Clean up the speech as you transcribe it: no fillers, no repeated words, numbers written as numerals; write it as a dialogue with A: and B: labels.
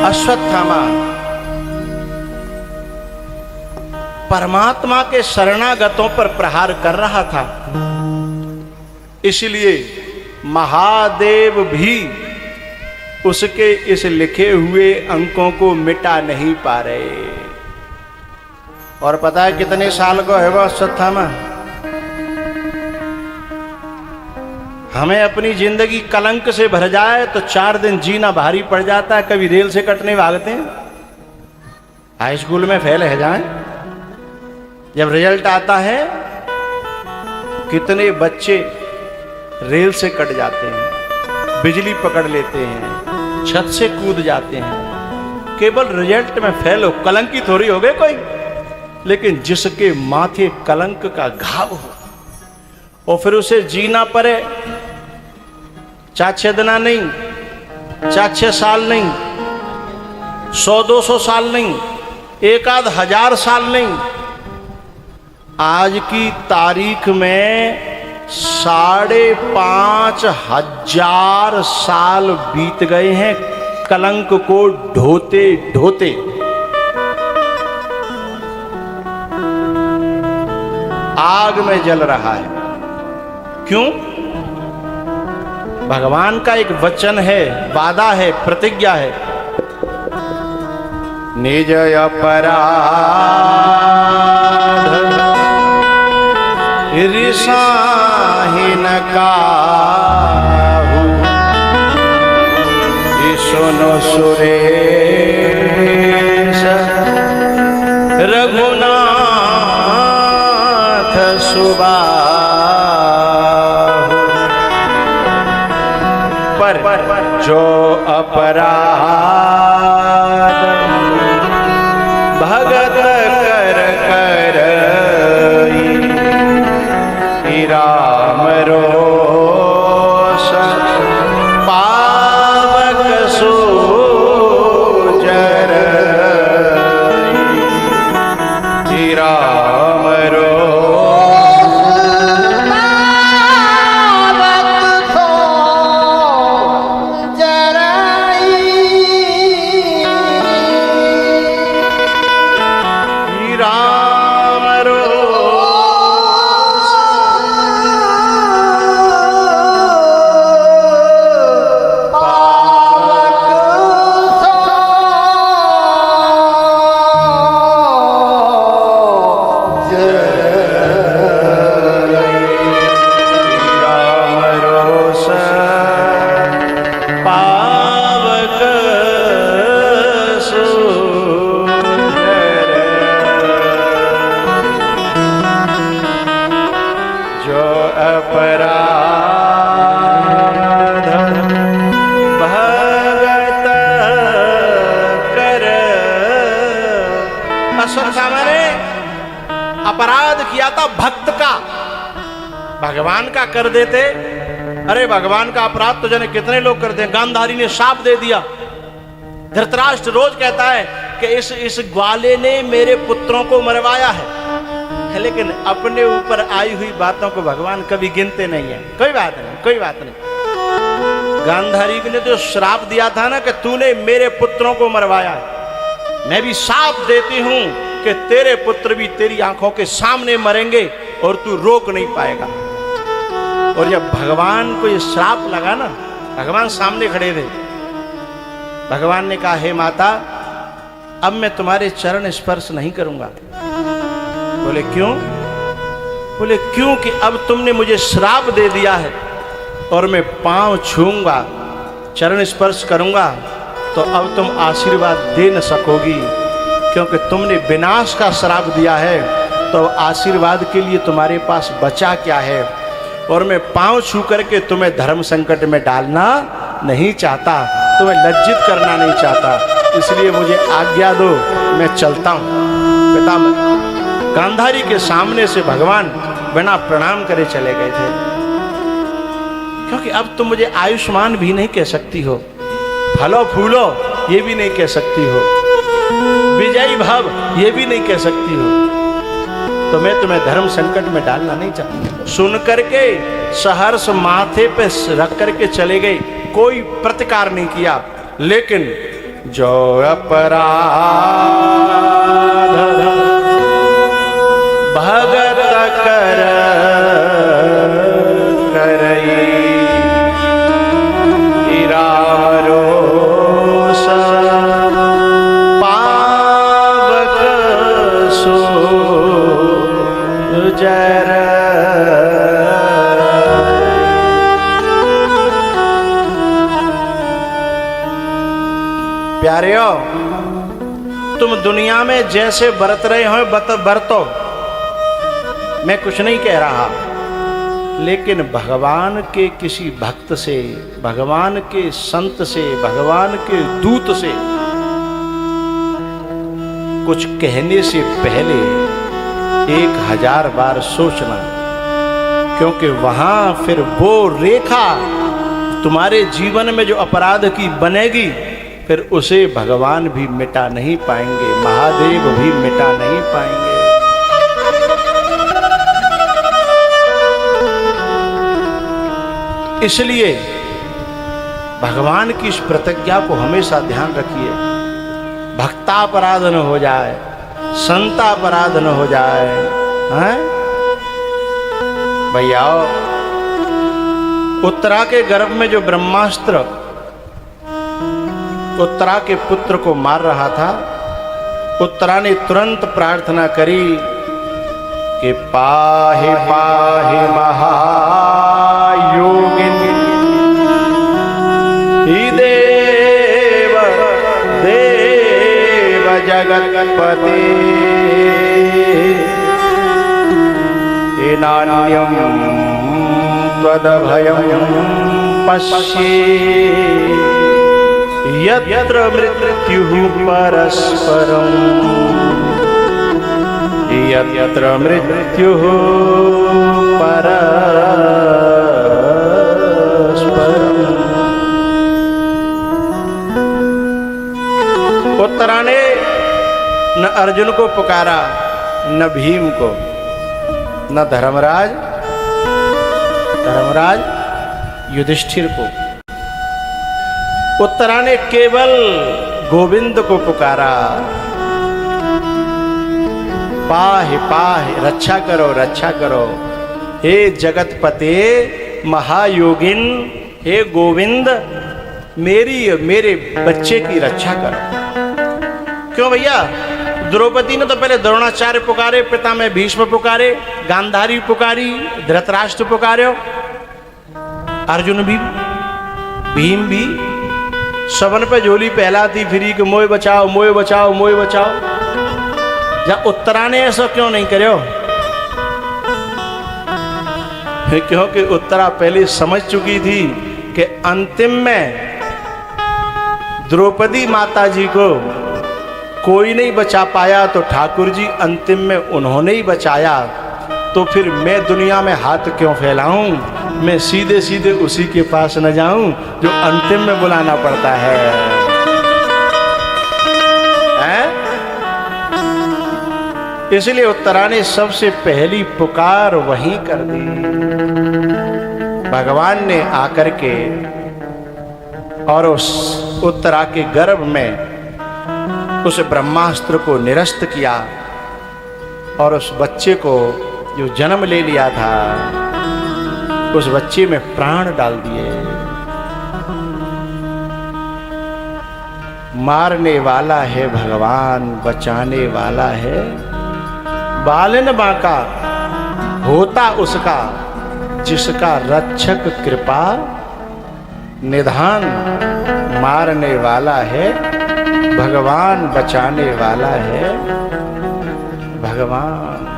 A: अश्वत्थामा परमात्मा के शरणागतों पर प्रहार कर रहा था, इसलिए महादेव भी उसके इस लिखे हुए अंकों को मिटा नहीं पा रहे। और पता है कितने साल को है वो अश्वत्थामा? हमें अपनी जिंदगी कलंक से भर जाए तो 4 दिन जीना भारी पड़ जाता है। कभी रेल से कटने भागते हैं, हाई स्कूल में फेल है जाए, जब रिजल्ट आता है कितने बच्चे रेल से कट जाते हैं, बिजली पकड़ लेते हैं, छत से कूद जाते हैं, केवल रिजल्ट में फेल हो। कलंकित थोड़ी हो गए कोई, लेकिन जिसके माथे कलंक का घाव हो और फिर उसे जीना पड़े, 4-6 दिन नहीं, 4-6 साल नहीं, 100-200 साल नहीं, 1,000 साल नहीं, आज की तारीख में 5,500 साल बीत गए हैं कलंक को ढोते ढोते। आग में जल रहा है। क्यों? भगवान का एक वचन है, वादा है, प्रतिज्ञा है, निज अपराध रिसाहिन काहू, सुनो सुरेश रघुनाथ सुबाहु, पर जो अपराध भगत कर करई, राम रोष पावक सोजर, राम रोष पावक सोजर, राम अपराध किया था भक्त का, भगवान का कर देते। अरे भगवान का अपराध तो जाने कितने लोग करते हैं। गांधारी ने शाप दे दिया। धृतराष्ट्र रोज कहता है कि इस ग्वाले ने मेरे पुत्रों को मरवाया है, लेकिन अपने ऊपर आई हुई बातों को भगवान कभी गिनते नहीं है। कोई बात नहीं, कोई बात नहीं। गांधारी ने तो श्राप दिया था ना कि तूने मेरे पुत्रों को मरवाया है, मैं भी शाप देती हूं कि तेरे पुत्र भी तेरी आंखों के सामने मरेंगे और तू रोक नहीं पाएगा। और जब भगवान को ये श्राप लगा ना, भगवान सामने खड़े थे, भगवान ने कहा, हे माता, अब मैं तुम्हारे चरण स्पर्श नहीं करूंगा। बोले क्यों? बोले क्योंकि अब तुमने मुझे श्राप दे दिया है और मैं पांव छूंगा, चरण स्पर्श करूंगा तो अब तुम आशीर्वाद दे न सकोगी, क्योंकि तुमने विनाश का श्राप दिया है, तो आशीर्वाद के लिए तुम्हारे पास बचा क्या है। और मैं पांव छू करके तुम्हें धर्म संकट में डालना नहीं चाहता, तुम्हें लज्जित करना नहीं चाहता, इसलिए मुझे आज्ञा दो, मैं चलता हूं। पितामह गांधारी के सामने से भगवान बिना प्रणाम करे चले गए थे, क्योंकि अब तुम मुझे आयुष्मान भी नहीं कह सकती हो, फलो फूलो ये भी नहीं कह सकती हो, विजयी भव ये भी नहीं कह सकती हो, तो मैं तुम्हें धर्म संकट में डालना नहीं चाहती। सुन करके सहर्ष माथे पे रख करके चले गए, कोई प्रतिकार नहीं किया। लेकिन जो अपराध भगत कर करई इरारोस पावक सो जर। प्यारेओ, तुम दुनिया में जैसे बरत रहे हो बरतो, मैं कुछ नहीं कह रहा, लेकिन भगवान के किसी भक्त से, भगवान के संत से, भगवान के दूत से कुछ कहने से पहले 1000 बार सोचना, क्योंकि वहां फिर वो रेखा तुम्हारे जीवन में जो अपराध की बनेगी, फिर उसे भगवान भी मिटा नहीं पाएंगे, महादेव भी मिटा नहीं पाएंगे। इसलिए भगवान की इस प्रतिज्ञा को हमेशा ध्यान रखिए, भक्तापराध न हो जाए, संतापराध न हो जाए। हैं भैया, उत्तरा के गर्भ में जो ब्रह्मास्त्र उत्तरा के पुत्र को मार रहा था, उत्तरा ने तुरंत प्रार्थना करी कि पाहि पाहि महायोगिनी देव देव जगत्पते नान्यं त्वदभयं पश्ये यत्र मृत्युः परस्परम् यत्र मृत्युः परस्परम्। उत्तरा ने न अर्जुन को पुकारा, न भीम को, न धर्मराज युधिष्ठिर को। उत्तरा ने केवल गोविंद को पुकारा, पाहि पाहि, रक्षा करो रक्षा करो, हे जगतपते महायोगिन, हे गोविंद मेरे बच्चे की रक्षा करो। क्यों भैया, द्रौपदी ने तो पहले द्रोणाचार्य पुकारे, पितामह भीष्म पुकारे, गांधारी पुकारी, धृतराष्ट्र पुकारे, अर्जुन भी, भीम भी, सबन पे झोली पहलाती फिरी कि मोए बचाओ मोए बचाओ मोए बचाओ। जब उत्तरा ने ऐसा क्यों नहीं करे? क्योंकि उत्तरा पहले समझ चुकी थी कि अंतिम में द्रौपदी माता जी को कोई नहीं बचा पाया, तो ठाकुर जी अंतिम में उन्होंने ही बचाया, तो फिर मैं दुनिया में हाथ क्यों फैलाऊं, मैं सीधे सीधे उसी के पास न जाऊं जो अंतिम में बुलाना पड़ता है? इसलिए उत्तरा ने सबसे पहली पुकार वहीं कर दी। भगवान ने आकर के और उस उत्तरा के गर्भ में उस ब्रह्मास्त्र को निरस्त किया और उस बच्चे को जो जन्म ले लिया था, उस बच्चे में प्राण डाल दिए। मारने वाला है भगवान, बचाने वाला है बालन बांका, होता उसका जिसका रक्षक कृपा निधान। मारने वाला है भगवान, बचाने वाला है भगवान।